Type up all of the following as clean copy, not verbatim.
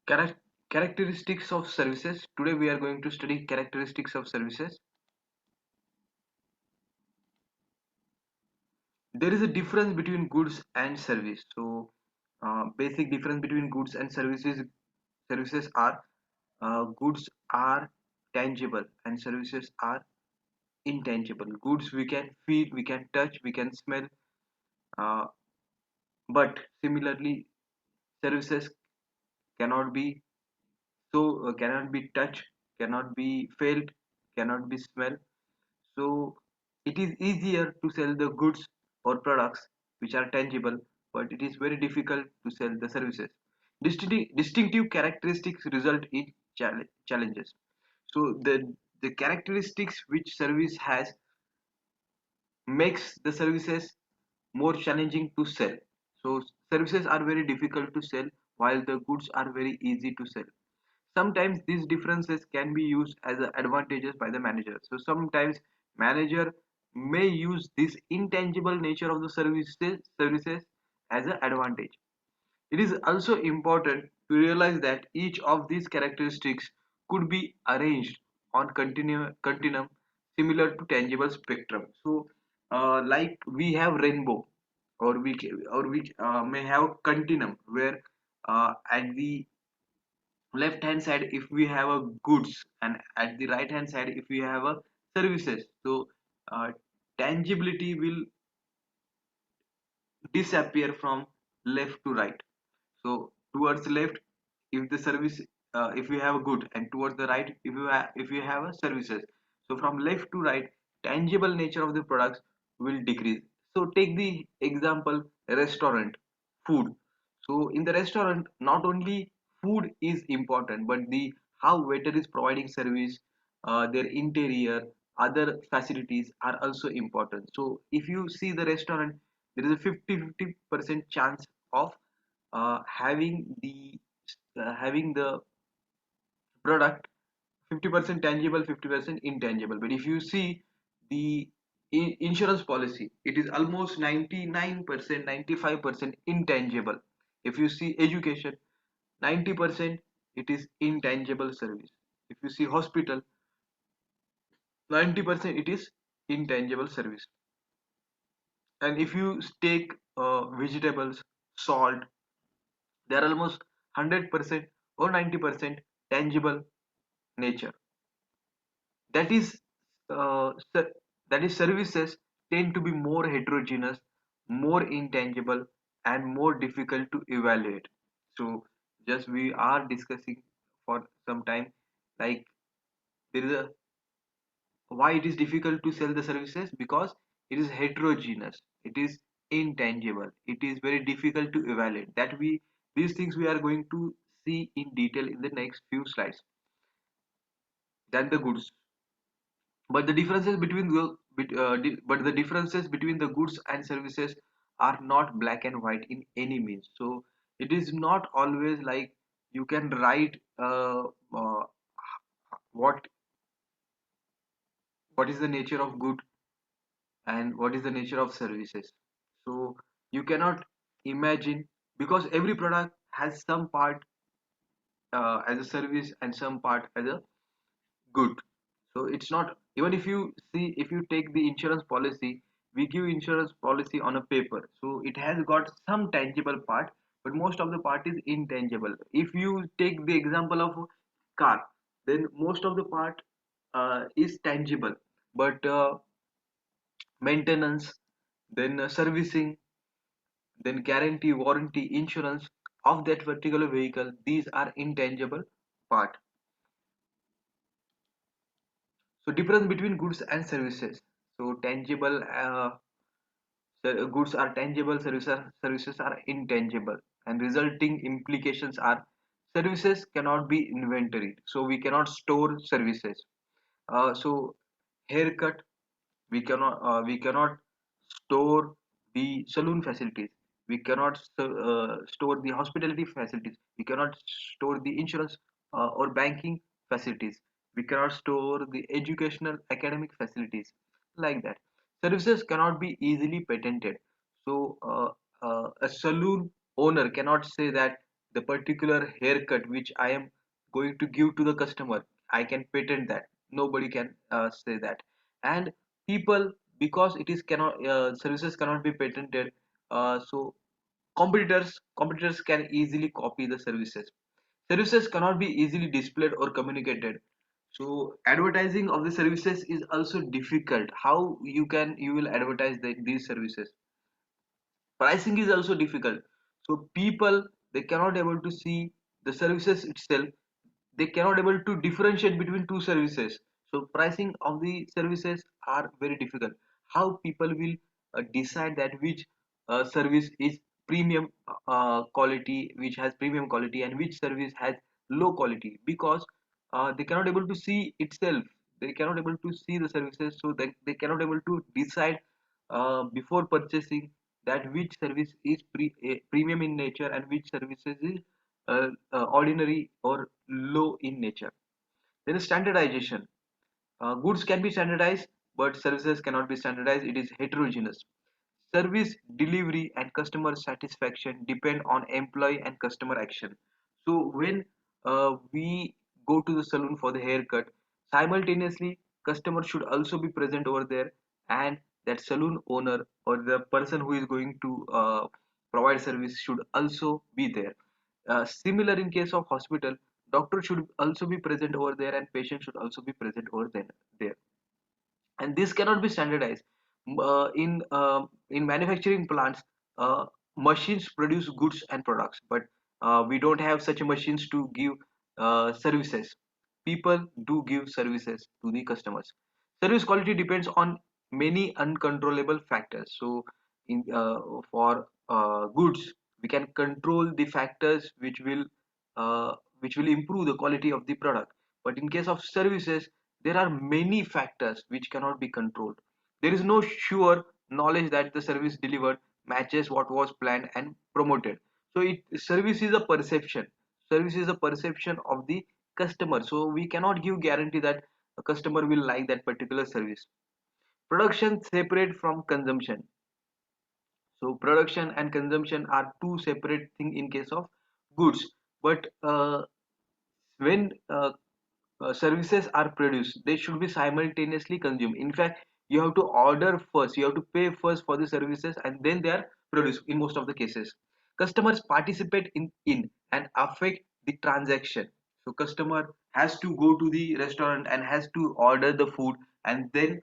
Charac- Characteristics of services. Today we are going to study characteristics of services. There is a difference between goods and service. So basic difference between goods and services are goods are tangible and services are intangible. Goods we can feel, we can touch, we can smell, uh, but similarly services cannot be cannot be touched, cannot be felt, cannot be smelled. So it is easier to sell the goods or products which are tangible, but it is very difficult to sell the services. Distinctive characteristics result in challenges. So the characteristics which service has makes the services more challenging to sell. So services are very difficult to sell while the goods are very easy to sell. Sometimes these differences can be used as advantages by the manager. So sometimes manager may use this intangible nature of the services as an advantage. It is also important to realize that each of these characteristics could be arranged on continuum similar to tangible spectrum. So, like we have rainbow, or we may have continuum where at the left hand side if we have a goods and at the right hand side if we have a services. So, tangibility will disappear from left to right. So towards the left if the service if you have a good, and towards the right if you have a services. So from left to right tangible nature of the products will decrease. So take the example restaurant food. So in the restaurant not only food is important but the how waiter is providing service, their interior, other facilities are also important. So if you see the restaurant there is a 50-50% chance of having the product 50% tangible 50% intangible. But if you see the insurance policy it is almost 99% 95% intangible. If you see education 90% it is intangible service. If you see hospital 90% it is intangible service. And if you take vegetables salt they are almost 100% or 90% tangible nature. That is that is services tend to be more heterogeneous, more intangible, and more difficult to evaluate. So just we are discussing for some time, like there is a why it is difficult to sell the services, because it is heterogeneous, it is intangible, it is very difficult to evaluate. That we these things we are going to see in detail in the next few slides than the goods. But the differences between but the differences between the goods and services are not black and white in any means. So it is not always like you can write what what is the nature of good and what is the nature of services. So you cannot imagine, because every product has some part as a service and some part as a good. So it's not, even if you see, if you take the insurance policy, we give insurance policy on a paper, so it has got some tangible part but most of the part is intangible. If you take the example of car, then most of the part is tangible, but maintenance, then servicing, then guarantee, warranty, insurance of that particular vehicle, these are intangible part. So difference between goods and services. So tangible goods are tangible, services are intangible, and resulting implications are services cannot be inventoried. So we cannot store services. So haircut, we cannot store the saloon facilities. We cannot store the hospitality facilities. We cannot store the insurance or banking facilities. We cannot store the educational academic facilities, like that. Services cannot be easily patented. So a saloon owner cannot say that the particular haircut which I am going to give to the customer, I can patent that. Nobody can say that. And people, because it is cannot services cannot be patented, so competitors can easily copy the services. Services cannot be easily displayed or communicated. So advertising of the services is also difficult. How you will advertise these services? Pricing is also difficult. So people, they cannot able to see the services itself. They cannot able to differentiate between two services. So pricing of the services are very difficult. How people will decide that which service is premium quality, which has premium quality, and which service has low quality, because they cannot able to see itself. They cannot able to see the services, so they cannot able to decide before purchasing that which service is premium in nature and which services is ordinary or low in nature. Then standardization. Goods can be standardized, but services cannot be standardized. It is heterogeneous. Service delivery and customer satisfaction depend on employee and customer action. So when we go to the salon for the haircut, simultaneously customer should also be present over there, and that salon owner or the person who is going to provide service should also be there. Similar in case of hospital, doctor should also be present over there and patient should also be present over there. And this cannot be standardized. In manufacturing plants, uh, machines produce goods and products, but we don't have such machines to give services. People do give services to the customers. Service quality depends on many uncontrollable factors. So in for goods, we can control the factors which will improve the quality of the product. But in case of services, there are many factors which cannot be controlled. There is no sure knowledge that the service delivered matches what was planned and promoted. So service is a perception. Service is a perception of the customer. So we cannot give guarantee that a customer will like that particular service. Production separate from consumption. So production and consumption are two separate thing in case of goods. But when services are produced, they should be simultaneously consumed. In fact, you have to order first, you have to pay first for the services, and then they are produced in most of the cases. Customers participate in and affect the transaction. So customer has to go to the restaurant and has to order the food, and then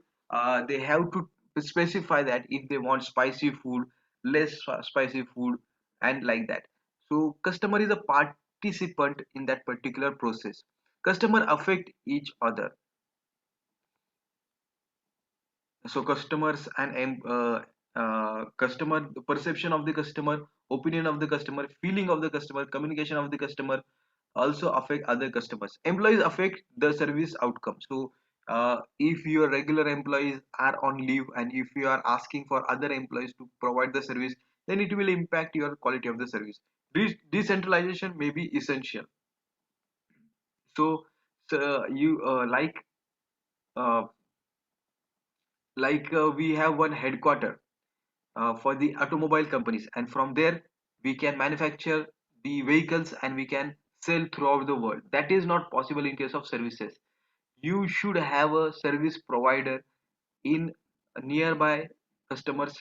they have to specify that if they want spicy food, less spicy food, and like that. So customer is a participant in that particular process. Customer affect each other. So customers and customer perception of the customer, opinion of the customer, feeling of the customer, communication of the customer also affect other customers. Employees affect the service outcome. So if your regular employees are on leave and if you are asking for other employees to provide the service, then it will impact your quality of the service. Decentralization may be essential. So, you uh, we have one headquarter for the automobile companies, and from there we can manufacture the vehicles and we can sell throughout the world. That is not possible in case of services. You should have a service provider in a nearby customers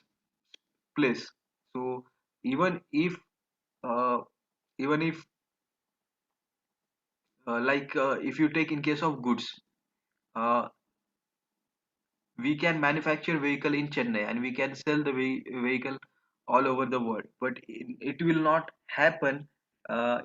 place. So even if uh, even if if you take in case of goods, uh, we can manufacture vehicle in Chennai and we can sell the vehicle all over the world, but it will not happen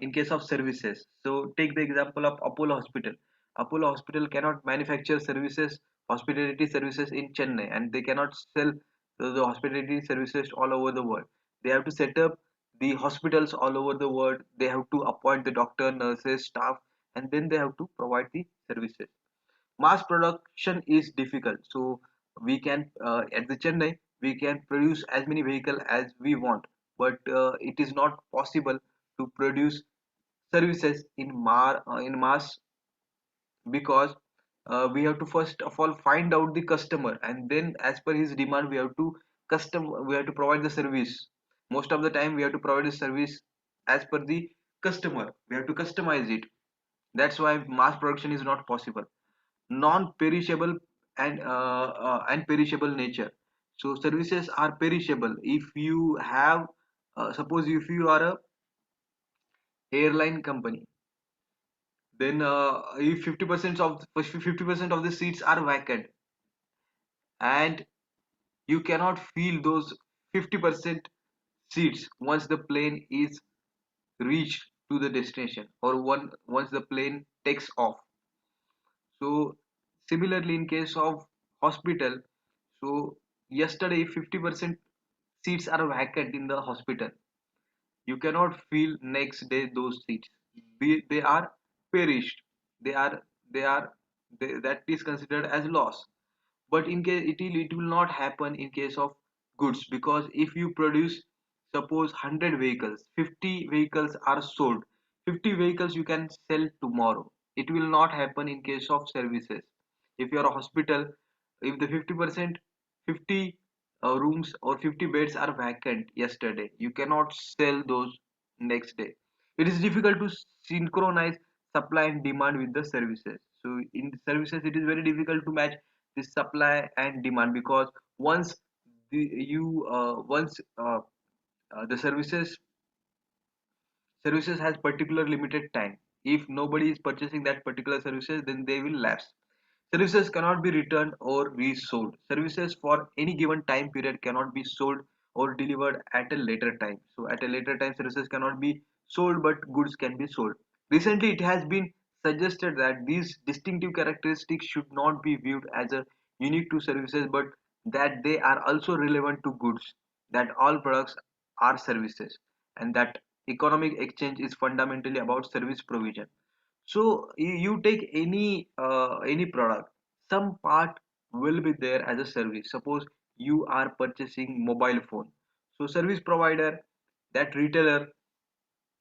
in case of services. So take the example of Apollo Hospital. Apollo Hospital cannot manufacture services, hospitality services in Chennai, and they cannot sell the hospitality services all over the world. They have to set up the hospitals all over the world. They have to appoint the doctor, nurses, staff, and then they have to provide the services. Mass production is difficult, so we can at the Chennai we can produce as many vehicle as we want, but it is not possible to produce services in mass, because we have to first of all find out the customer, and then as per his demand we have to provide the service. Most of the time we have to provide a service as per the customer. We have to customize it. That's why mass production is not possible. Non-perishable and perishable nature. So services are perishable. If you have suppose if you are a airline company, then if 50% of the seats are vacant, and you cannot fill those 50% seats once the plane is reached to the destination, or once the plane takes off. So similarly in case of hospital, so yesterday if 50% seats are vacant in the hospital, you cannot fill next day those seats. They are perished. They are they are that is considered as loss. But in case it will not happen in case of goods, because if you produce suppose 100 vehicles, 50 vehicles are sold, 50 vehicles you can sell tomorrow. It will not happen in case of services. If you are a hospital, if the 50% 50 rooms or 50 beds are vacant yesterday, you cannot sell those next day. It is difficult to synchronize supply and demand with the services. So in services it is very difficult to match the supply and demand, because once the services has particular limited time. If nobody is purchasing that particular services, then they will lapse. Services cannot be returned or resold. Services for any given time period cannot be sold or delivered at a later time. So at a later time, services cannot be sold, but goods can be sold. Recently, it has been suggested that these distinctive characteristics should not be viewed as a unique to services, but that they are also relevant to goods, that all products are services, and that economic exchange is fundamentally about service provision. So you take any product, some part will be there as a service. Suppose you are purchasing mobile phone, so service provider, that retailer,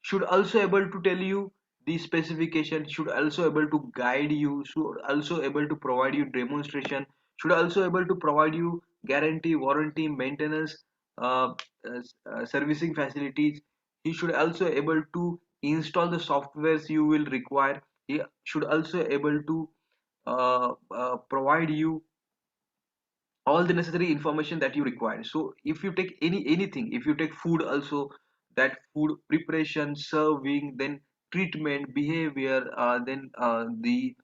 should also able to tell you the specification, should also able to guide you, should also able to provide you demonstration, should also able to provide you guarantee, warranty, maintenance, servicing facilities. He should also able to install the softwares you will require. He should also able to provide you all the necessary information that you require. So if you take anything, if you take food also, that food preparation, serving, then treatment, behavior, then uh, the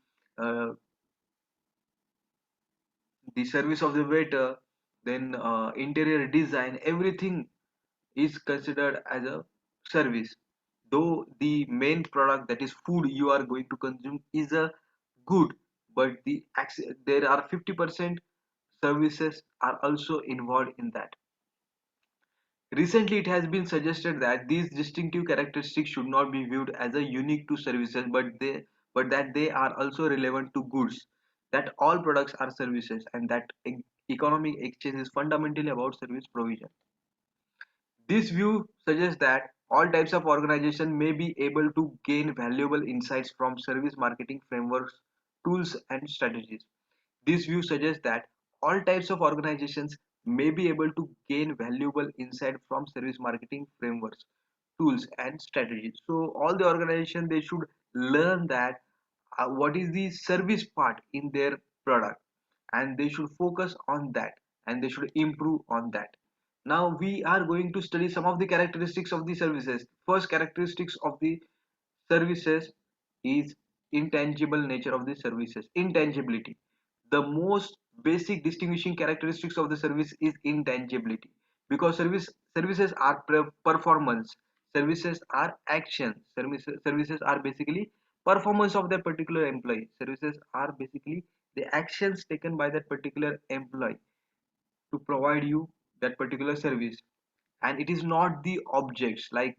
service of the waiter, then interior design, everything is considered as a service. Though the main product, that is food you are going to consume, is a good, but there are 50% services are also involved in that. Recently, it has been suggested that these distinctive characteristics should not be viewed as a unique to services, but that they are also relevant to goods. That all products are services, and that economic exchange is fundamentally about service provision. This view suggests that all types of organization may be able to gain valuable insights from service marketing frameworks, tools, and strategies. This view suggests that all types of organizations may be able to gain valuable insight from service marketing frameworks, tools, and strategies. So all the organization, they should learn that what is the service part in their product, and they should focus on that, and they should improve on that. Now we are going to study some of the characteristics of the services. First characteristics of the services is intangible nature of the services. Intangibility. The most basic distinguishing characteristics of the service is intangibility, because services are performance, services are action, services are basically performance of that particular employee, services are basically the actions taken by that particular employee to provide you that particular service. And it is not the objects, like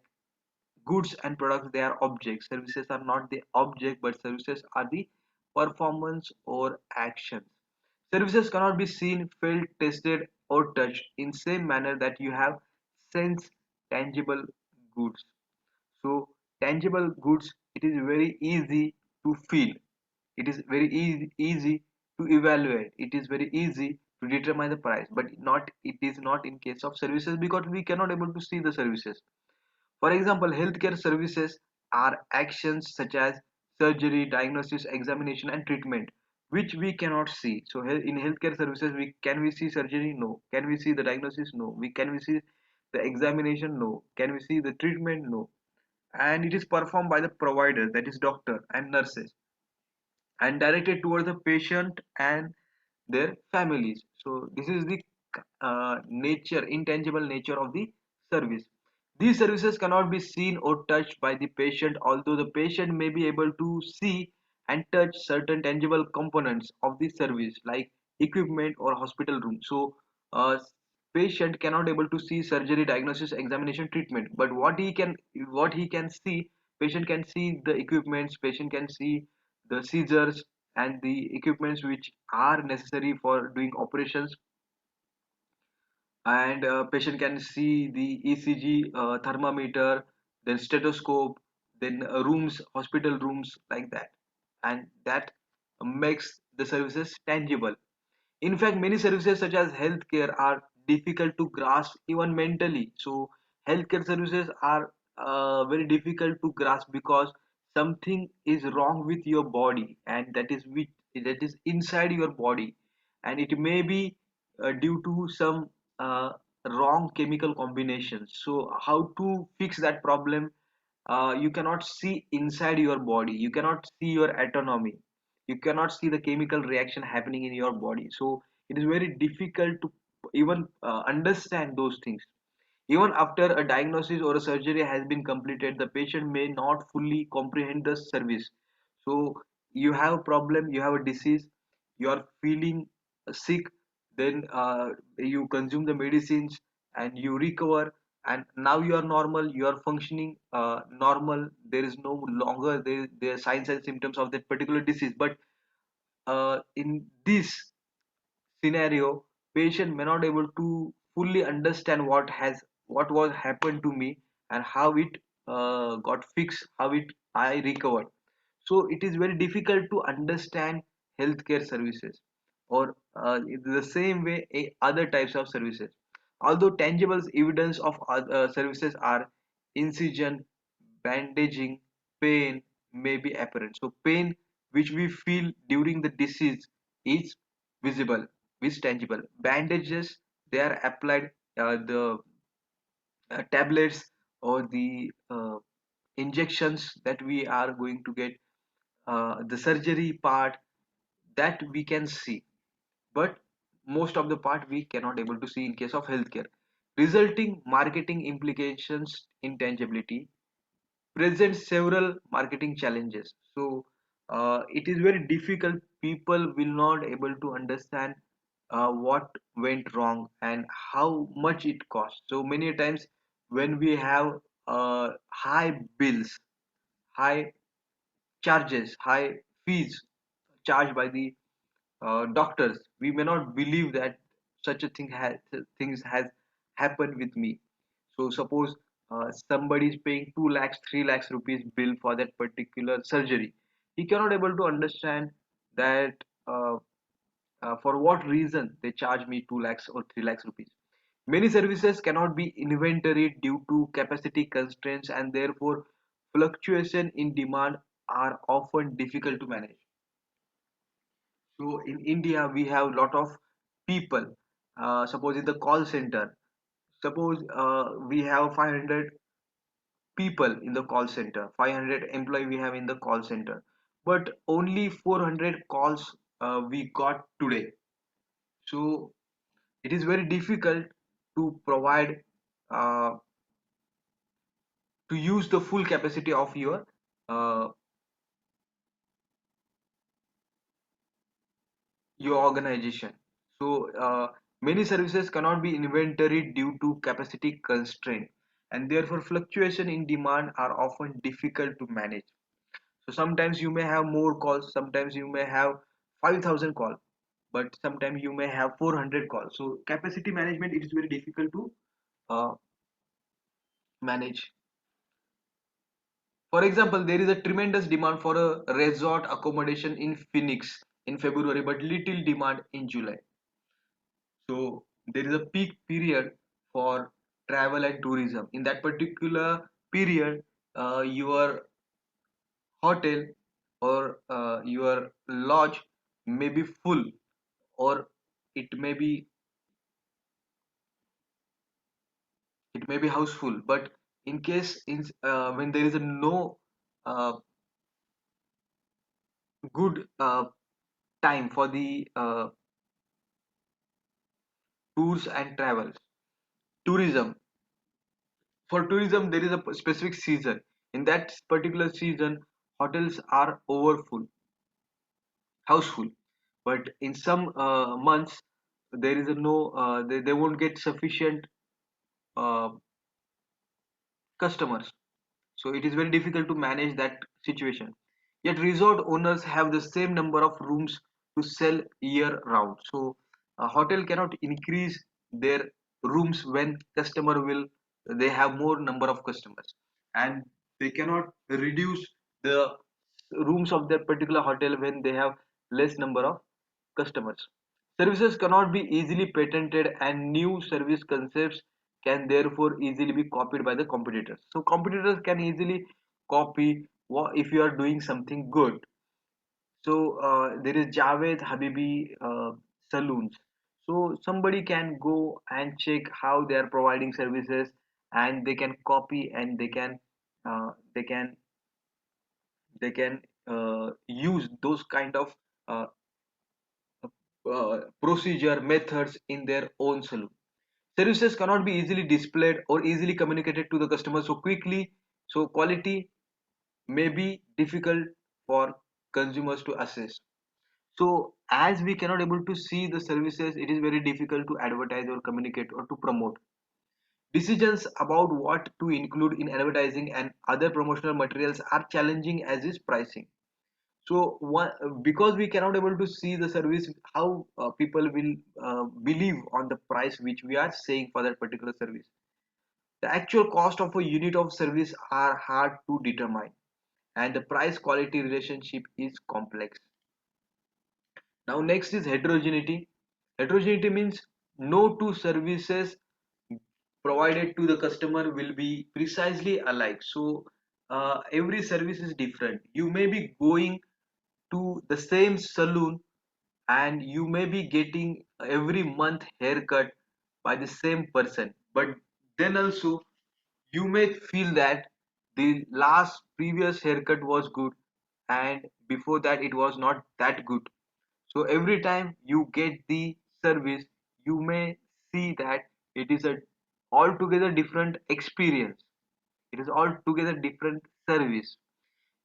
goods and products, they are objects. Services are not the object, but services are the performance or actions. Services cannot be seen, felt, tasted, or touched in same manner that you have sense tangible goods. So tangible goods, it is very easy to feel, it is very easy to evaluate, it is very easy to determine the price, but not it is not in case of services because we cannot able to see the services. For example, healthcare services are actions such as surgery, diagnosis, examination, and treatment, which we cannot see. So, in healthcare services, we can we see surgery? No. Can we see the diagnosis? No. We can we see the examination? No. Can we see the treatment? No. And it is performed by the provider, that is doctor and nurses, and directed towards the patient and their families. So this is the nature, intangible nature of the service. These services cannot be seen or touched by the patient, although the patient may be able to see and touch certain tangible components of the service, like equipment or hospital room. So patient cannot able to see surgery, diagnosis, examination, treatment, but what he can see, patient can see the equipments, patient can see the scissors and the equipments which are necessary for doing operations, and patient can see the ECG, thermometer, then stethoscope, then hospital rooms, like that, and that makes the services tangible. In fact, many services such as healthcare are difficult to grasp even mentally. So, healthcare services are very difficult to grasp because something is wrong with your body, and that is inside your body, and it may be due to some uh, wrong chemical combinations. So, how to fix that problem? You cannot see inside your body. You cannot see your autonomy. You cannot see the chemical reaction happening in your body. So it is very difficult to even understand those things. Even after a diagnosis or a surgery has been completed, the patient may not fully comprehend the service. So you have a problem, you have a disease, you are feeling sick, then you consume the medicines and you recover, and now you are normal, you are functioning normal. There is no longer the signs and symptoms of that particular disease. But in this scenario, patient may not able to fully understand what was happened to me and how it got fixed, how it I recovered. So it is very difficult to understand healthcare services, or in the same way other types of services. Although tangible evidence of other services are incision, bandaging, pain may be apparent. So pain which we feel during the disease is visible, is tangible. Bandages, they are applied, the tablets or the injections that we are going to get, the surgery part, that we can see, but most of the part we cannot able to see in case of healthcare. Resulting marketing implications, intangibility presents several marketing challenges. So it is very difficult. People will not able to understand what went wrong and how much it costs. So many times when we have high bills, high charges, high fees charged by the doctors, we may not believe that such a things has happened with me. So suppose somebody is paying 2 lakhs, 3 lakhs rupees bill for that particular surgery. He cannot able to understand that for what reason they charge me 2 lakhs or 3 lakhs rupees. Many services cannot be inventoried due to capacity constraints, and therefore fluctuation in demand are often difficult to manage. So in India, we have lot of people. Suppose in the call center, suppose we have 500 people in the call center, 500 employee we have in the call center, but only 400 calls we got today. So it is very difficult to provide, uh, to use the full capacity of uh, your organization. So many services cannot be inventoried due to capacity constraint, and therefore fluctuation in demand are often difficult to manage. So sometimes you may have more calls, sometimes you may have 5,000 calls, but sometimes you may have 400 calls. So capacity management, it is very difficult to uh, manage. For example, there is a tremendous demand for a resort accommodation in Phoenix in February, but little demand in July. So there is a peak period for travel and tourism. In that particular period, your hotel or your lodge may be full, or it may be it may be houseful. But in case when there is a no uh, good time for the tours and travels, tourism, for tourism there is a specific season. In that particular season, hotels are overfull, houseful. But in some months, there is a no they won't get sufficient uh, customers, so it is very difficult to manage that situation. Yet resort owners have the same number of rooms to sell year round. So a hotel cannot increase their rooms when customer will they have more number of customers, and they cannot reduce the rooms of that particular hotel when they have less number of customers. Services cannot be easily patented, and new service concepts can therefore easily be copied by the competitors. So competitors can easily copy if you are doing something good. So there is Javed Habibi saloons. So somebody can go and check how they are providing services, and they can copy, and uh, they can they can use those kind of uh, procedure methods in their own saloon. Services cannot be easily displayed or easily communicated to the customer so quickly, so quality may be difficult for consumers to assess. So as we cannot able to see the services, it is very difficult to advertise or communicate or to promote. Decisions about what to include in advertising and other promotional materials are challenging, as is pricing. So one, because we cannot able to see the service, how people will believe on the price which we are saying for that particular service. The actual cost of a unit of service are hard to determine, and the price quality relationship is complex. Now next is heterogeneity. Heterogeneity means no two services provided to the customer will be precisely alike. So every service is different. You may be going to the same saloon, and you may be getting every month haircut by the same person, but then also you may feel that the last previous haircut was good, and before that it was not that good. So every time you get the service, you may see that it is a altogether different experience. It is altogether different service.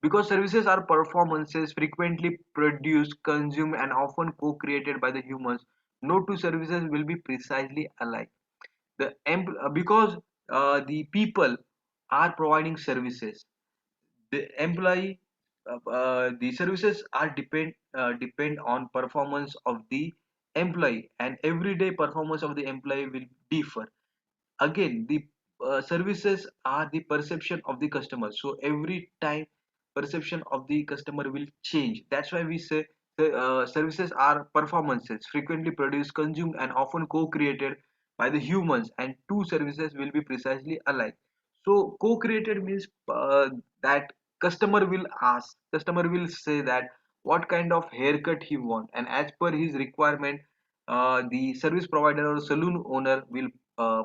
Because services are performances frequently produced, consumed, and often co-created by the humans, no two services will be precisely alike. Because the people are providing services, the employee the services are depend on performance of the employee, and everyday performance of the employee will differ. Again, the services are the perception of the customer, so every time perception of the customer will change. That's why we say the services are performances frequently produced, consumed, and often co-created by the humans, and two services will be precisely alike. So co-created means that customer will say that what kind of haircut he want, and as per his requirement, the service provider or saloon owner will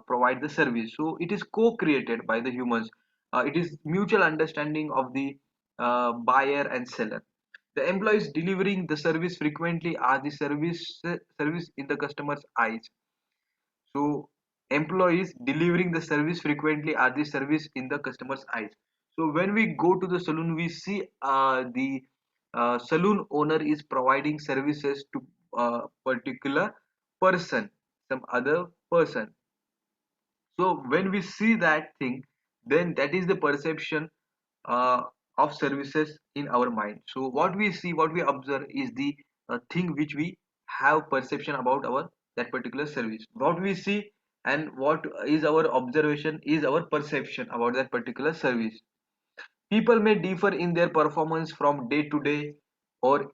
provide the service. So it is co-created by the humans. It is mutual understanding of the buyer and seller. The employees delivering the service frequently are the service in the customer's eyes. So employees delivering the service frequently are the service in the customer's eyes. So when we go to the saloon, we see the saloon owner is providing services to a particular person, some other person. So when we see that thing, then that is the perception uh, of services in our mind. So what we see, what we observe is the thing which we have perception about our that particular service. What we see and what is our observation is our perception about that particular service. People may differ in their performance from day to day or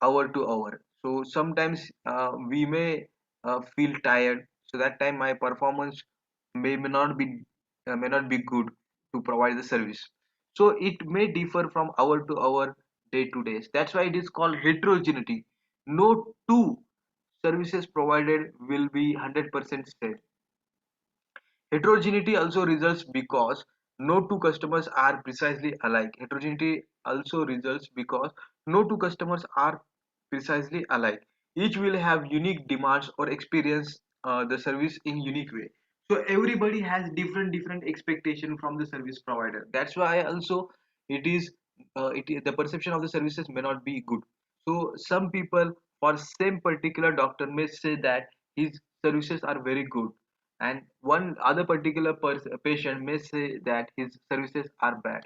hour to hour. So sometimes we may feel tired, so that time my performance may not be good to provide the service. So it may differ from hour to hour, day to day. That's why it is called heterogeneity. No two services provided will be 100% same. Heterogeneity also results because no two customers are precisely alike. Heterogeneity also results because no two customers are precisely alike. Each will have unique demands or experience the service in unique way. So everybody has different expectation from the service provider. That's why also it is the perception of the services may not be good. So some people for same particular doctor may say that his services are very good, and one other particular patient may say that his services are bad.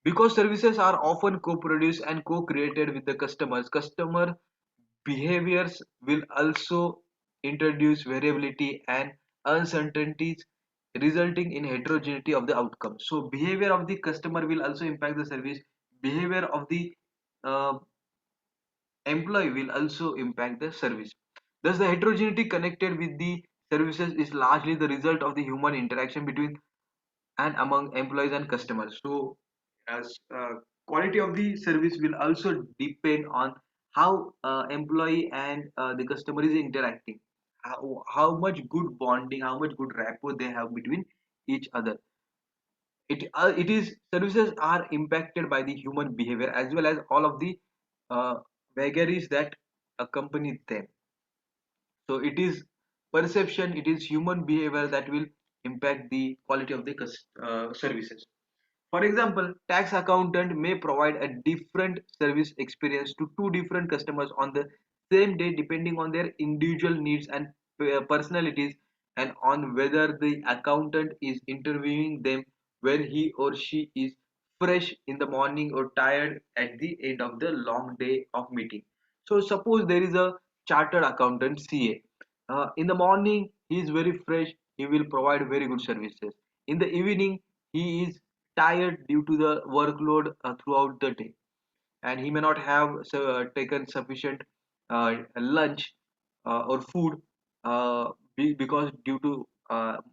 Because services are often co-produced and co-created with the customers, customer behaviors will also introduce variability and uncertainties, resulting in heterogeneity of the outcome. So behavior of the customer will also impact the service. Behavior of the uh, employee will also impact the service. Thus, the heterogeneity connected with the services is largely the result of the human interaction between and among employees and customers. So, as quality of the service will also depend on how employee and the customer is interacting, how much good bonding, how much good rapport they have between each other. It is services are impacted by the human behavior as well as all of the uh, vagaries that accompany them. So it is perception, it is human behavior that will impact the quality of the services. For example, tax accountant may provide a different service experience to two different customers on the same day depending on their individual needs and personalities, and on whether the accountant is interviewing them when he or she is fresh in the morning or tired at the end of the long day of meeting. So suppose there is a chartered accountant CA. In the morning he is very fresh, he will provide very good services. In the evening he is tired due to the workload throughout the day, and he may not have taken sufficient lunch or food because due to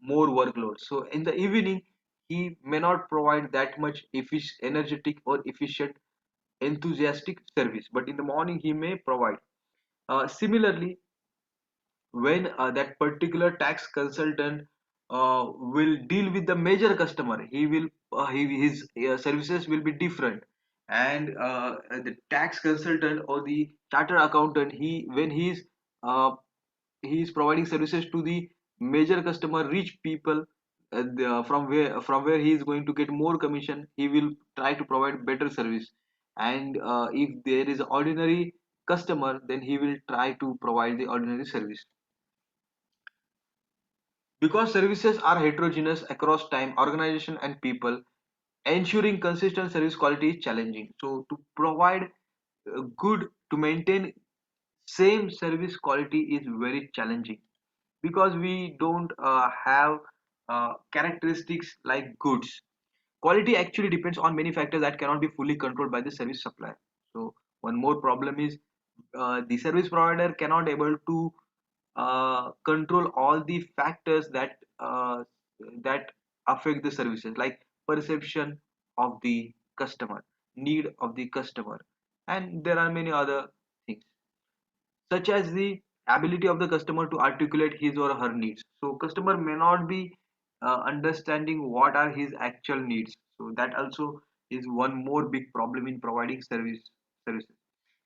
more workload. So in the evening he may not provide that much energetic or efficient enthusiastic service, but in the morning he may provide. Similarly, when that particular tax consultant will deal with the major customer, his services will be different. And the tax consultant or the chartered accountant, uh, he is providing services to the major customer, rich people, from where he is going to get more commission, he will try to provide better service. And if there is ordinary customer, then he will try to provide the ordinary service. Because services are heterogeneous across time, organization, and people, ensuring consistent service quality is challenging. So, to provide to maintain same service quality is very challenging, because we don't have characteristics like goods. Quality actually depends on many factors that cannot be fully controlled by the service supplier. So, one more problem is the service provider cannot able to control all the factors that affect the services, like perception of the customer, need of the customer, and there are many other things, such as the ability of the customer to articulate his or her needs. So customer may not be understanding what are his actual needs. So that also is one more big problem in providing services.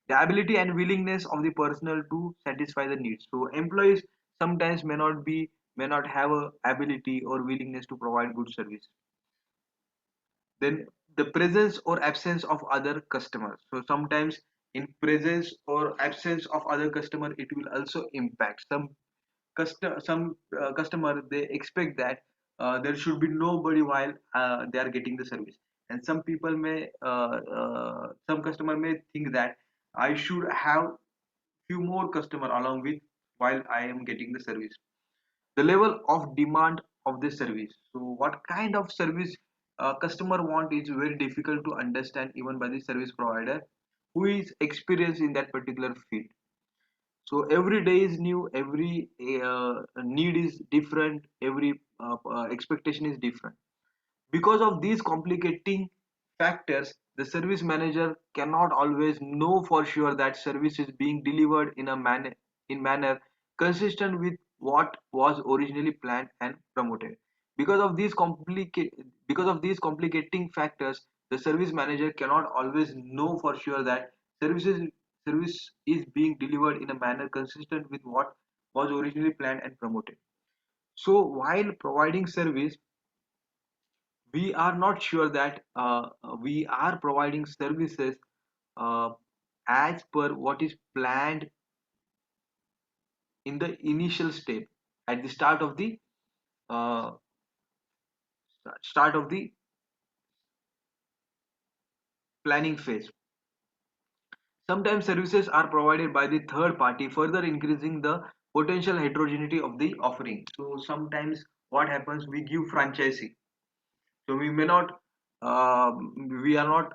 The ability and willingness of the personnel to satisfy the needs. So employees sometimes may not have a ability or willingness to provide good service. Then the presence or absence of other customers. So sometimes in presence or absence of other customer, it will also impact some customer. They expect that there should be nobody while they are getting the service, and some customer may think that I should have few more customer along with while I am getting the service. The level of demand of the service. So what kind of service customer want is very difficult to understand even by the service provider who is experienced in that particular field. So every day is new, every need is different, every expectation is different. Because of these complicating factors, the service manager cannot always know for sure that service is being delivered in manner consistent with what was originally planned and promoted. Because of these complicating factors, the service manager cannot always know for sure that services service is being delivered in a manner consistent with what was originally planned and promoted. So while providing service, we are not sure that we are providing services uh, as per what is planned in the initial step at the uh, start of the planning phase. Sometimes services are provided by the third party, further increasing the potential heterogeneity of the offering. So sometimes what happens, we give franchisee, so we are not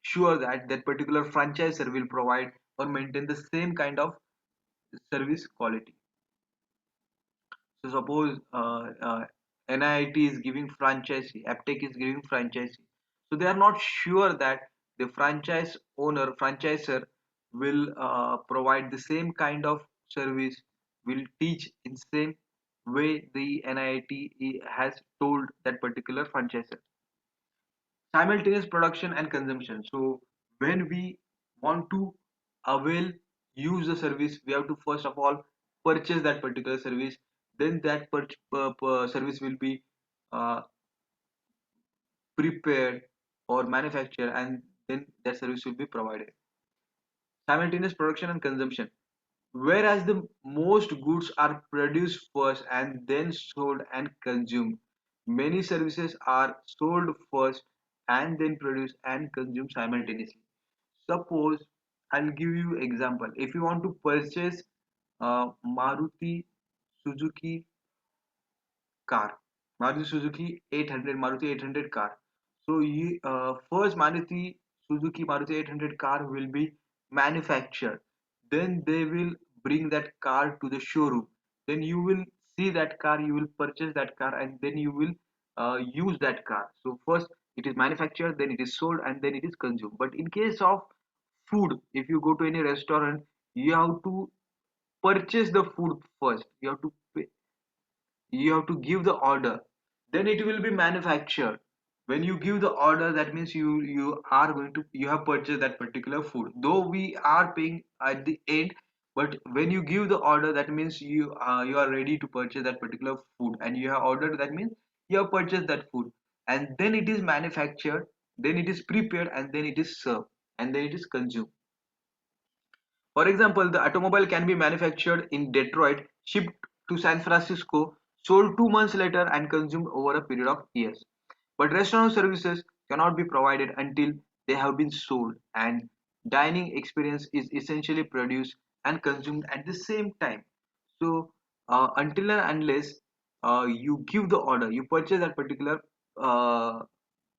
sure that that particular franchisor will provide or maintain the same kind of service quality. So suppose NIT is giving franchisee, Aptech is giving franchisee. So they are not sure that the franchise owner, franchisor will provide the same kind of service, will teach in same way the NIT has told that particular franchisor. Simultaneous production and consumption. So when we want to avail use the service, we have to first of all purchase that particular service. Then that service will be uh, prepared or manufactured, and then that service will be provided. Simultaneous production and consumption. Whereas the most goods are produced first and then sold and consumed, many services are sold first and then produced and consumed simultaneously. Suppose I'll give you example. If you want to purchase Maruti Suzuki car, Maruti 800 car. So first Maruti 800 car will be manufactured. Then they will bring that car to the showroom. Then you will see that car, you will purchase that car, and then you will use that car. So first it is manufactured, then it is sold, and then it is consumed. But in case of food, if you go to any restaurant, you have to purchase the food first. You have to give the order, then it will be manufactured. When you give the order, that means you have purchased that particular food, though we are paying at the end. But when you give the order, that means you are ready to purchase that particular food, and you have ordered, that means you have purchased that food. And then it is manufactured, then it is prepared, and then it is served, and then it is consumed. For example, the automobile can be manufactured in Detroit, shipped to San Francisco, sold 2 months later, and consumed over a period of years. But restaurant services cannot be provided until they have been sold, and dining experience is essentially produced and consumed at the same time. So, until and unless you give the order, you purchase that particular uh,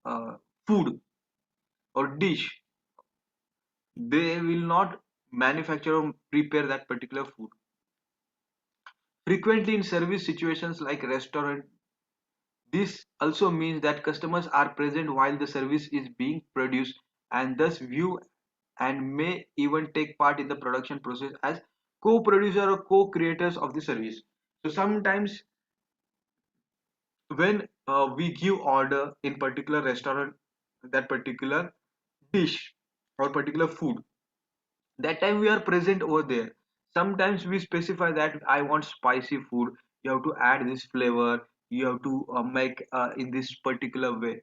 uh, food or dish, they will not manufacture or prepare that particular food. Frequently in service situations like restaurant, this also means that customers are present while the service is being produced, and thus view and may even take part in the production process as co-producer or co-creators of the service. So sometimes when we give order in particular restaurant, that particular dish or particular food, that time we are present over there. Sometimes we specify that I want spicy food, you have to add this flavor, you have to make in this particular way.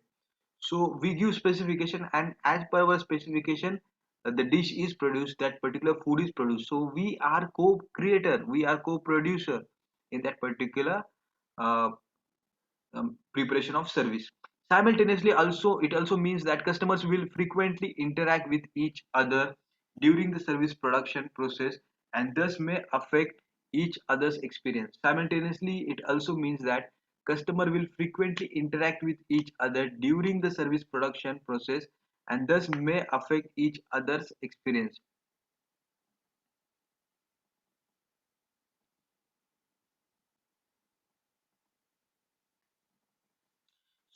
So we give specification, and as per our specification, the dish is produced, that particular food is produced. So we are co-creator, we are co-producer in that particular uh, preparation of service. Simultaneously, also it also means that customers will frequently interact with each other during the service production process, and thus may affect each other's experience. Simultaneously, it also means that customer will frequently interact with each other during the service production process, and thus may affect each other's experience.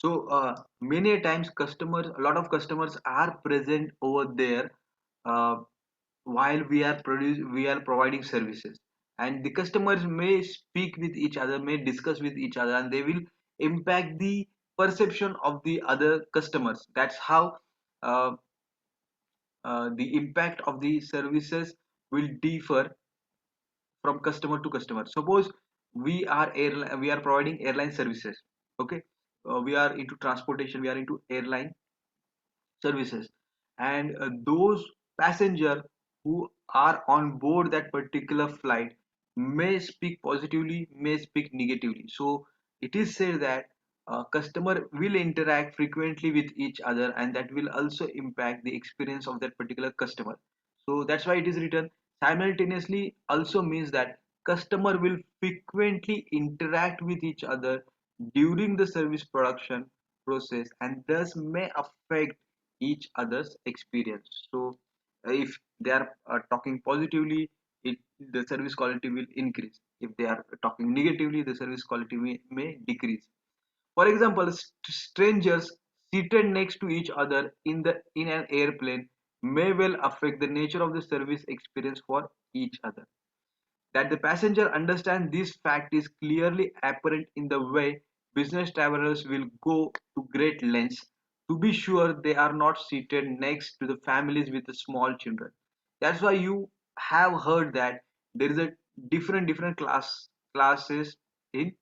So many a times customers, a lot of customers are present over there uh, while we are providing services, and the customers may speak with each other, may discuss with each other, and they will impact the perception of the other customers. That's how uh, the impact of the services will differ from customer to customer. Suppose we are providing airline services. Okay, we are into transportation, we are into airline services, and those passenger who are on board that particular flight may speak positively, may speak negatively. So it is said that customer will interact frequently with each other, and that will also impact the experience of that particular customer. So that's why it is written simultaneously also means that customer will frequently interact with each other during the service production process, and thus may affect each other's experience. So if they are talking positively, the service quality will increase. If they are talking negatively, the service quality may decrease. For example, strangers seated next to each other in an airplane may well affect the nature of the service experience for each other. That the passenger understand this fact is clearly apparent in the way business travelers will go to great lengths to be sure they are not seated next to the families with the small children. That's why you have heard that there is a different classes in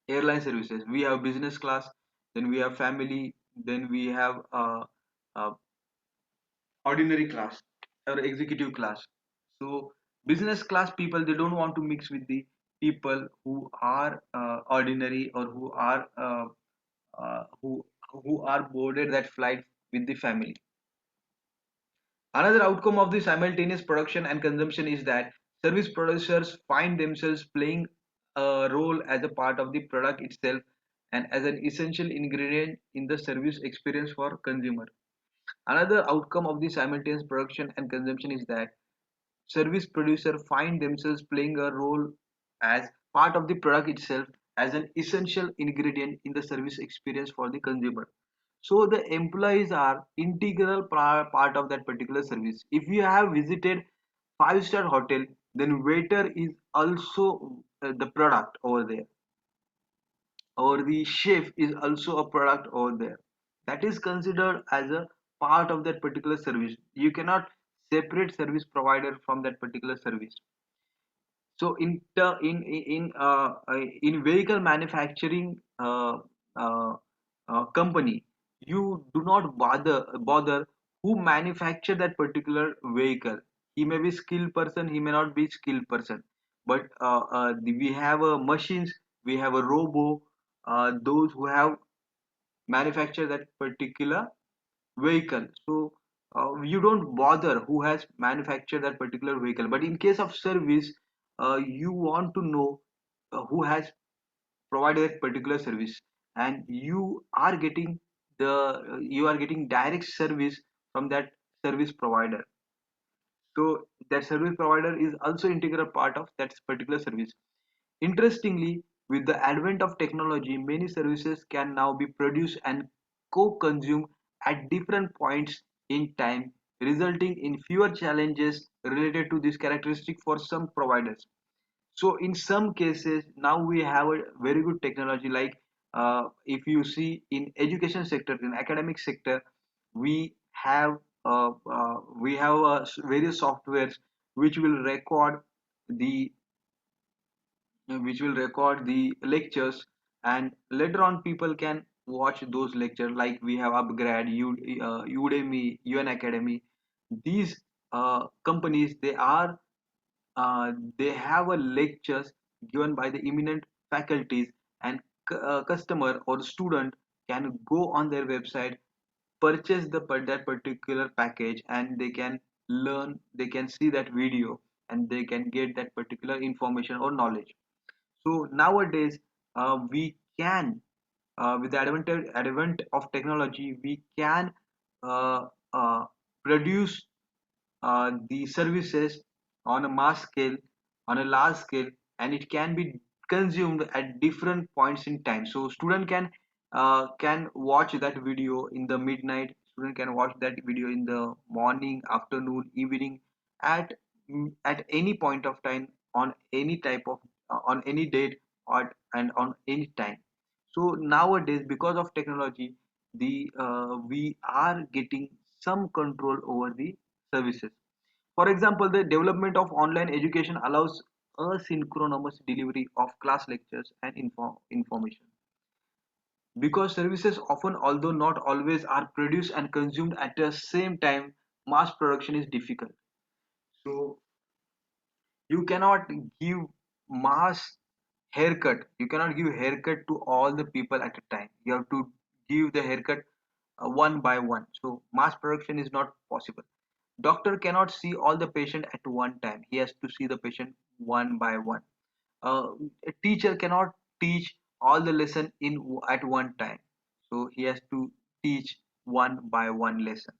airline services. We have business class, then we have family, then we have ordinary class or executive class. So business class people, they don't want to mix with the people who are ordinary, or who are boarded that flight with the family. Another outcome of the simultaneous production and consumption is that service producers find themselves playing a role as a part of the product itself and as an essential ingredient in the service experience for consumer. Another outcome of the simultaneous production and consumption is that service producer find themselves playing a role as part of the product itself as an essential ingredient in the service experience for the consumer. So the employees are integral part of that particular service. If you have visited five-star hotel, then waiter is also the product over there, or the chef is also a product over there. That is considered as a part of that particular service. You cannot separate service provider from that particular service. So in vehicle manufacturing company, you do not bother who manufacture that particular vehicle. He may be skilled person, he may not be skilled person, but we have machines, we have a robo, those who have manufactured that particular vehicle. So you don't bother who has manufactured that particular vehicle, but in case of service, you want to know who has provided that particular service, and you are getting direct service from that service provider. So that service provider is also integral part of that particular service. Interestingly, with the advent of technology, many services can now be produced and co-consumed at different points in time, resulting in fewer challenges related to this characteristic for some providers. So in some cases, now we have a very good technology, like if you see in education sector, in academic sector, we have various softwares which will record the the lectures, and later on people can watch those lectures, like we have upgrad, Udemy, UN Academy. These companies, they have a lectures given by the eminent faculties, and customer or student can go on their website, purchase that particular package, and they can learn, they can see that video, and they can get that particular information or knowledge. So nowadays, we can, with the advent of technology, we can uh, uh, produce the services on a mass scale, on a large scale, and it can be consumed at different points in time. So student can can watch that video in the midnight. Student can watch that video in the morning, afternoon, evening, at at any point of time, on any type of on any date, and on any time. So nowadays, because of technology, the we are getting some control over the services. For example, the development of online education allows asynchronous delivery of class lectures and information. Because services often, although not always, are produced and consumed at the same time, mass production is difficult. So you cannot give mass haircut. You cannot give haircut to all the people at a time. You have to give the haircut one by one. So mass production is not possible. Doctor cannot see all the patient at one time. He has to see the patient one by one. uh, a teacher cannot teach all the lesson at one time, so he has to teach one by one lesson.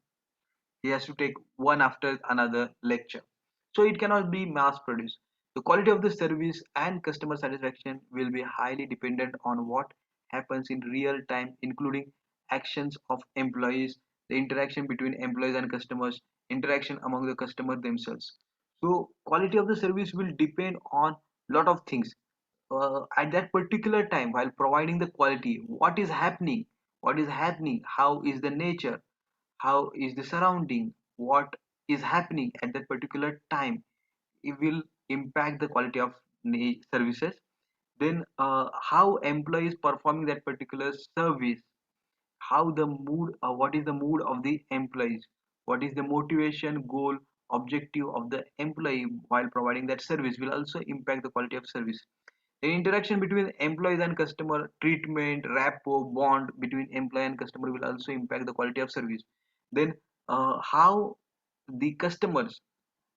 He has to take one after another lecture, so it cannot be mass produced. The quality of the service and customer satisfaction will be highly dependent on what happens in real time, including actions of employees, the interaction between employees and customers, interaction among the customer themselves. So quality of the service will depend on lot of things. At that particular time, while providing the quality, what is happening, how is the nature, how is the surrounding, what is happening at that particular time, it will impact the quality of services. Then how employees performing that particular service, how the mood, what is the mood of the employees, what is the motivation, goal, objective of the employee while providing that service, will also impact the quality of service. The interaction between employees and customer, treatment, rapport, bond between employee and customer will also impact the quality of service. Then how the customers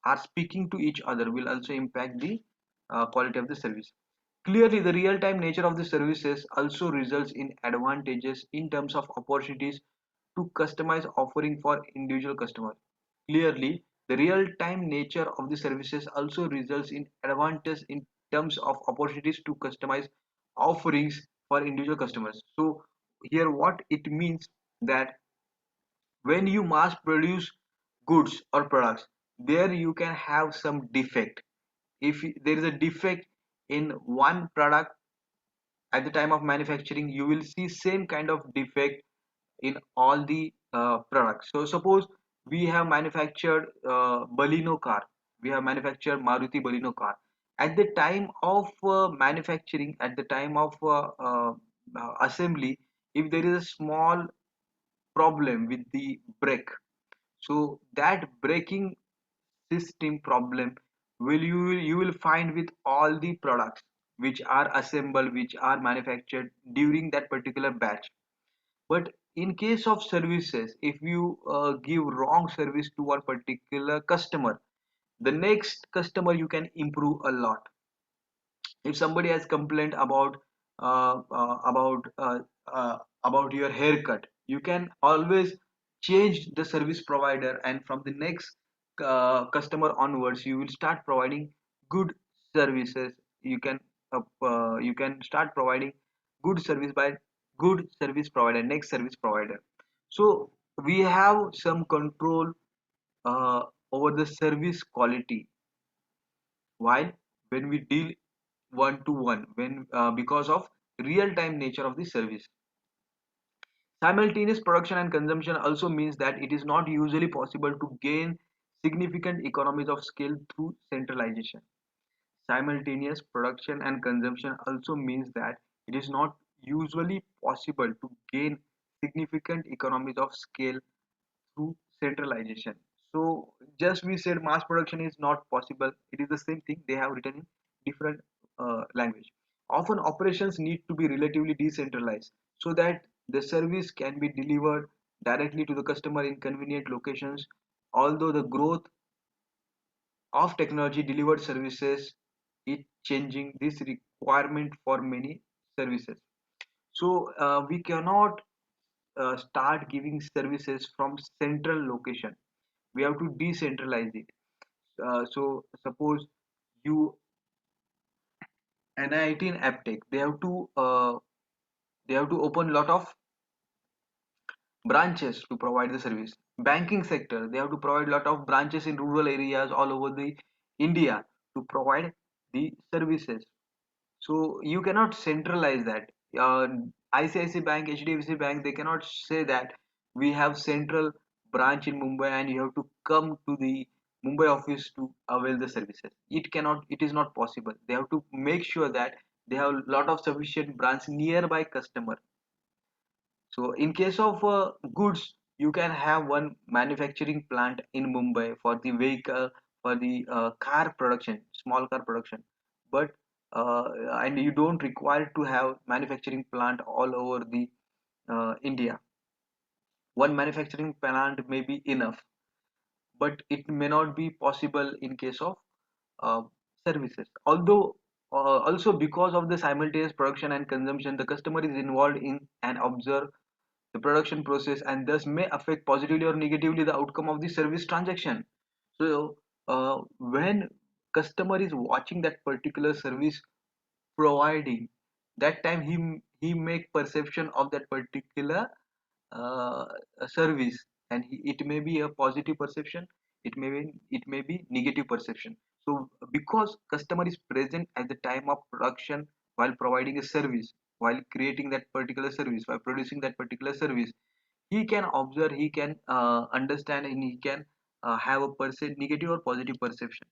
are speaking to each other will also impact the quality of the service. Clearly, the real-time nature of the services also results in advantages in terms of opportunities to customize offering for individual customers. Clearly, the real-time nature of the services also results in advantages in terms of opportunities to customize offerings for individual customers. So here what it means, that when you mass produce goods or products, there you can have some defect. If there is a defect in one product, at the time of manufacturing you will see same kind of defect in all the products. So suppose we have manufactured Baleno car, we have manufactured Maruti Baleno car. At the time of manufacturing, at the time of assembly, if there is a small problem with the brake, so that braking system problem you will find with all the products which are assembled, which are manufactured during that particular batch. But in case of services, if you give wrong service to one particular customer, the next customer you can improve a lot. If somebody has complained uh, uh, about uh, about your haircut, you can always change the service provider, and from the next customer onwards you will start providing good services. You can start providing good service by good service provider, next service provider. So we have some control uh, over the service quality, while when we deal one to one, when because of real time nature of the service. Simultaneous production and consumption also means that it is not usually possible to gain significant economies of scale through centralization. Simultaneous production and consumption also means that it is not usually possible to gain significant economies of scale through centralization. So just we said mass production is not possible. It is the same thing. They have written in different language. Often operations need to be relatively decentralized so that the service can be delivered directly to the customer in convenient locations. Although the growth of technology delivered services is changing this requirement for many services. So we cannot start giving services from central location. We have to decentralize it. So suppose you NIT and Aptech, they have to They have to open lot of branches to provide the service. Banking sector, they have to provide lot of branches in rural areas all over the India to provide the services. So you cannot centralize that. uh, ICICI Bank, HDFC Bank, they cannot say that we have central branch in Mumbai and you have to come to the Mumbai office to avail the services. It is not possible. They have to make sure that they have a lot of sufficient branch nearby customer. So in case of goods, you can have one manufacturing plant in Mumbai for the vehicle, for the car production, small car production. But and you don't require to have manufacturing plant all over the India. One manufacturing plant may be enough, but it may not be possible in case of uh, services. Although also because of the simultaneous production and consumption, the customer is involved in and observe the production process and thus may affect positively or negatively the outcome of the service transaction. So when customer is watching that particular service providing, that time he make perception of that particular uh, service, and it may be a positive perception, it may be negative perception. So because customer is present at the time of production while providing a service, while creating that particular service, while producing that particular service, he can observe, he can understand, and he can have a negative or positive perception.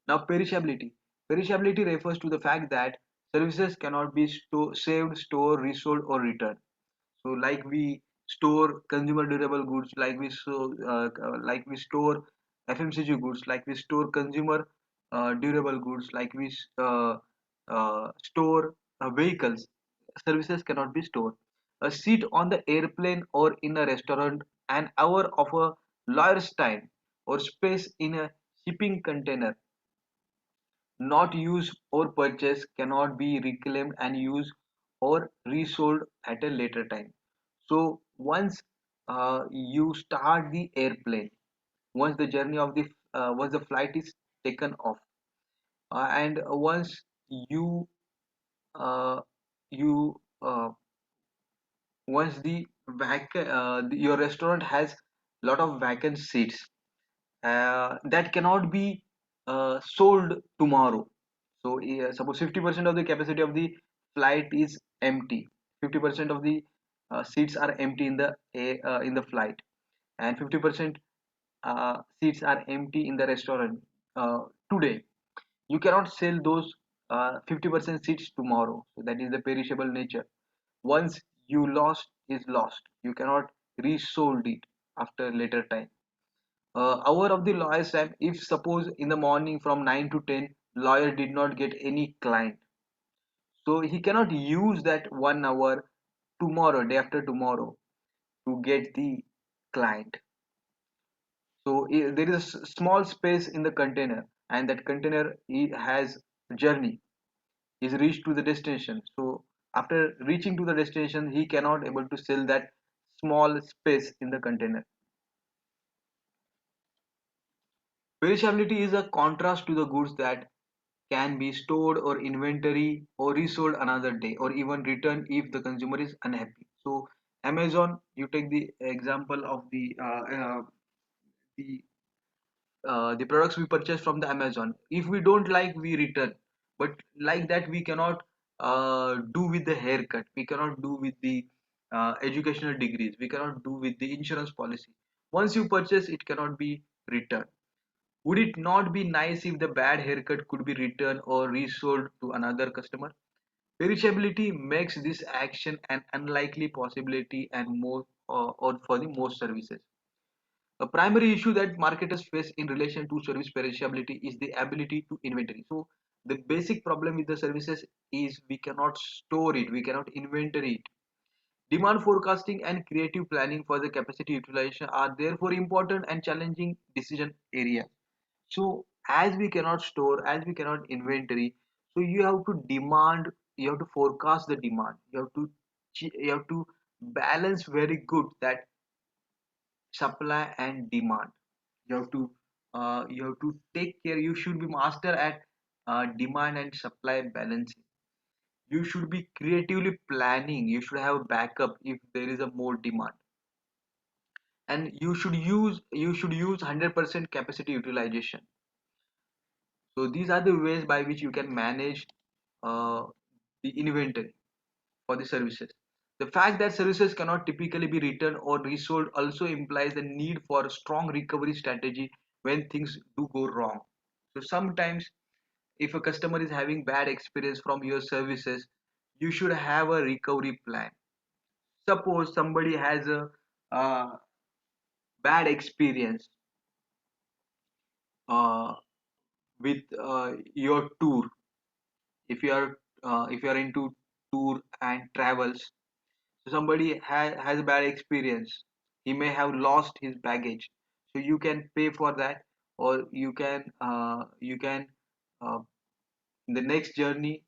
Now, perishability refers to the fact that services cannot be saved, stored, resold, or returned. So like we store consumer durable goods, like we store FMCG goods, like we store consumer durable goods, like we store vehicles. Services cannot be stored. A seat on the airplane or in a restaurant, an hour of a lawyer's time, or space in a shipping container not used or purchased cannot be reclaimed and used or resold at a later time. So once you start the airplane, once the flight is taken off, and once you uh, you once your restaurant has lot of vacant seats that cannot be sold tomorrow. So suppose 50% of the capacity of the flight is empty. 50% of the seats are empty in the flight, and 50% seats are empty in the restaurant today. You cannot sell those 50% seats tomorrow. So that is the perishable nature. Once you lost is lost. You cannot resold it after later time. Hour of the lawyer's time, if suppose in the morning from 9 to 10 lawyer did not get any client, so he cannot use that 1 hour tomorrow, day after tomorrow, to get the client. So there is a small space in the container, and that container has journey, is reached to the destination. So after reaching to the destination, he cannot able to sell that small space in the container. Perishability is a contrast to the goods that can be stored or inventory or resold another day or even returned if the consumer is unhappy. So Amazon, you take the example of the the products we purchase from the Amazon. If we don't like, we return. But like that, we cannot do with the haircut. We cannot do with the educational degrees. We cannot do with the insurance policy. Once you purchase, it cannot be returned. Would it not be nice if the bad haircut could be returned or resold to another customer? Perishability makes this action an unlikely possibility and more or for the most services. A primary issue that marketers face in relation to service perishability is the ability to inventory. So the basic problem with the services is we cannot store it, we cannot inventory it. Demand forecasting and creative planning for the capacity utilization are therefore important and challenging decision areas. So as we cannot store, as we cannot inventory, so you have to demand, you have to forecast the demand, you have to balance very good that supply and demand. You have to take care, you should be master at demand and supply balancing. You should be creatively planning. You should have a backup if there is a more demand, and you should use 100% capacity utilization. So these are the ways by which you can manage uh, the inventory for the services. The fact that services cannot typically be returned or resold also implies the need for a strong recovery strategy when things do go wrong. So sometimes if a customer is having bad experience from your services, you should have a recovery plan. Suppose somebody has a uh, bad experience uh, with your tour. If you are into tour and travels, so somebody has a bad experience, he may have lost his baggage, so you can pay for that, or you can uh, in the next journey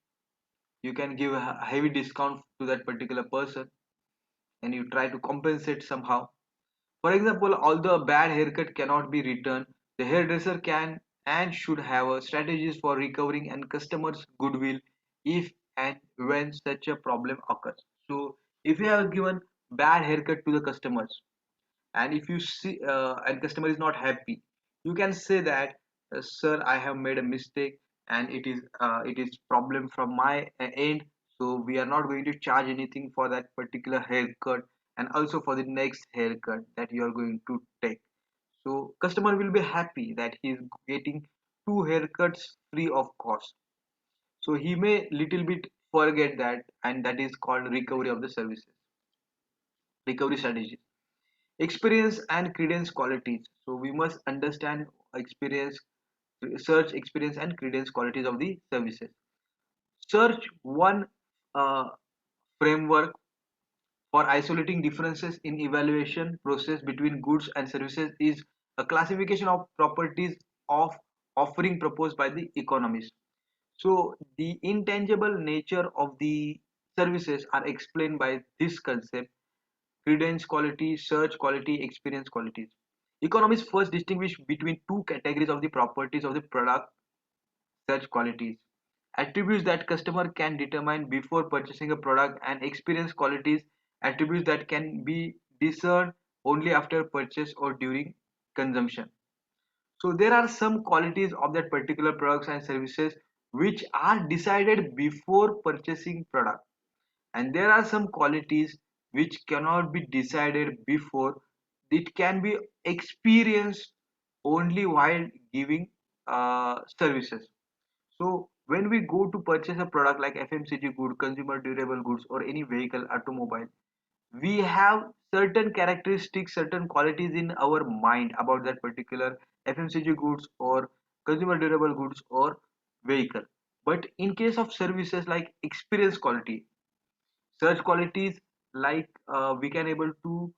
you can give a heavy discount to that particular person, and you try to compensate somehow. For example, although a bad haircut cannot be returned, the hairdresser can and should have a strategies for recovering and customers' goodwill if and when such a problem occurs. So, if you have given bad haircut to the customers, and if you see and customer is not happy, you can say that, sir, I have made a mistake, and it is problem from my end, so we are not going to charge anything for that particular haircut, and also for the next haircut that you are going to take. So customer will be happy that he is getting two haircuts free of cost. So he may little bit forget that, and that is called recovery of the services, recovery strategy. Experience and credence qualities. So we must understand experience, search experience and credence qualities of the services. Search one uh, framework for isolating differences in evaluation process between goods and services is a classification of properties of offering proposed by the economist. So the intangible nature of the services are explained by this concept: credence quality, search quality, experience qualities. Economists first distinguish between two categories of the properties of the product: search qualities, attributes that customer can determine before purchasing a product, and experience qualities, attributes that can be discerned only after purchase or during consumption. So there are some qualities of that particular products and services which are decided before purchasing product, and there are some qualities which cannot be decided before. It can be experienced only while giving services. So when we go to purchase a product like FMCG good, consumer durable goods, or any vehicle, automobile, we have certain characteristics, certain qualities in our mind about that particular FMCG goods or consumer durable goods or vehicle. But in case of services, like experience quality, search qualities, like we can able to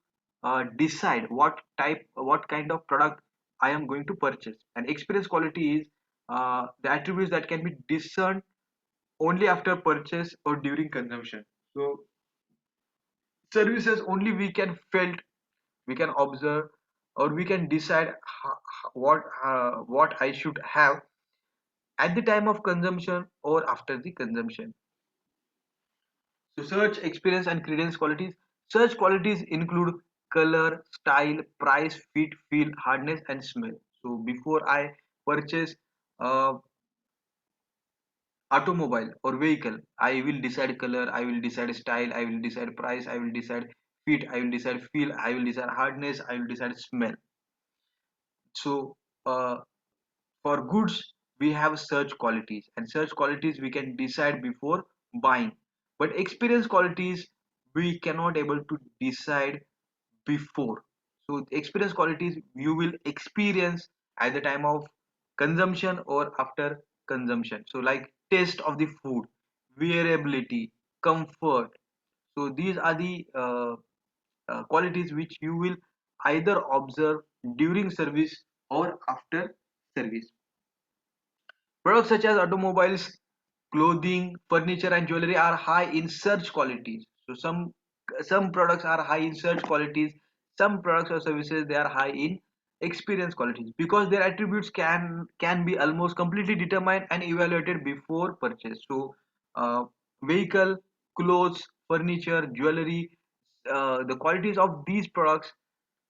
decide what kind of product I am going to purchase. And experience quality is the attributes that can be discerned only after purchase or during consumption. So services only we can felt, we can observe, or we can decide what I should have at the time of consumption or after the consumption. So search experience and credence qualities. Search qualities include color, style, price, fit, feel, hardness, and smell. So before I purchase automobile or vehicle, I will decide color, I will decide style, I will decide price, I will decide fit, I will decide feel, I will decide hardness, I will decide smell. So for goods, we have search qualities, and search qualities we can decide before buying. But experience qualities we cannot able to decide before. So experience qualities you will experience at the time of consumption or after consumption. So like taste of the food, wearability, comfort. So these are the qualities which you will either observe during service or after service. Products such as automobiles, clothing, furniture, and jewelry are high in search qualities. So some products are high in search qualities. Some products or services they are high in experience qualities because their attributes can be almost completely determined and evaluated before purchase. So vehicle, clothes, furniture, jewelry, the qualities of these products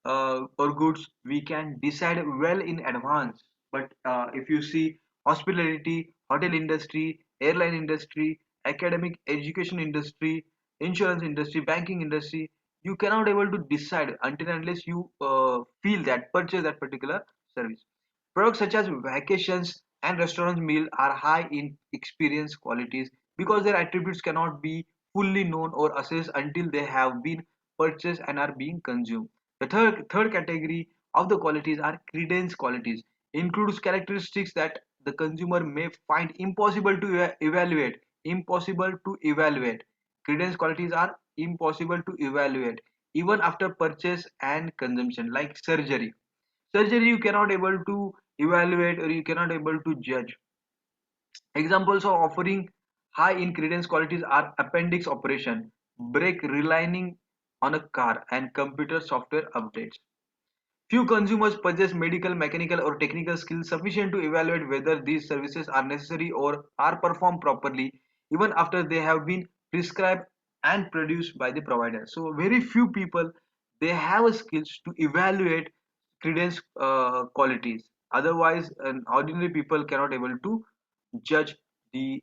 or goods we can decide well in advance. But if you see hospitality, hotel industry, airline industry, academic education industry, insurance industry, banking industry, you cannot able to decide until and unless you feel that purchase that particular service. Products such as vacations and restaurant meal are high in experience qualities because their attributes cannot be fully known or assessed until they have been purchased and are being consumed. The third category of the qualities are credence qualities, includes characteristics that the consumer may find impossible to evaluate. Impossible to evaluate. Credence qualities are impossible to evaluate even after purchase and consumption, like surgery. Surgery you cannot able to evaluate or you cannot able to judge. Examples of offering high in credence qualities are appendix operation, brake relining on a car, and computer software updates. Few consumers possess medical, mechanical, or technical skills sufficient to evaluate whether these services are necessary or are performed properly, even after they have been prescribed and produced by the provider. So, very few people they have a skills to evaluate credence qualities. Otherwise, an ordinary people cannot able to judge the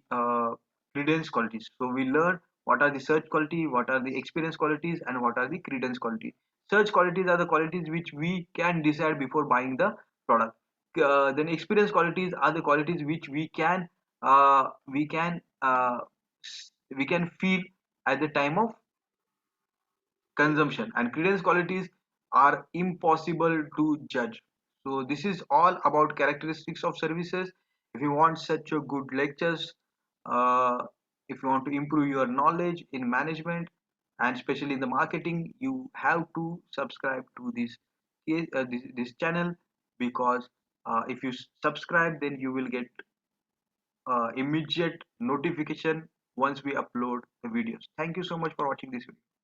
credence qualities. So we learn what are the search quality, what are the experience qualities, and what are the credence quality. Search qualities are the qualities which we can decide before buying the product. Then experience qualities are the qualities which uh, we can uh, we can feel at the time of consumption, and credence qualities are impossible to judge. So this is all about characteristics of services. If you want such a good lectures, uh, if you want to improve your knowledge in management and especially in the marketing, you have to subscribe to this channel, because if you subscribe, then you will get immediate notification once we upload the videos. Thank you so much for watching this video.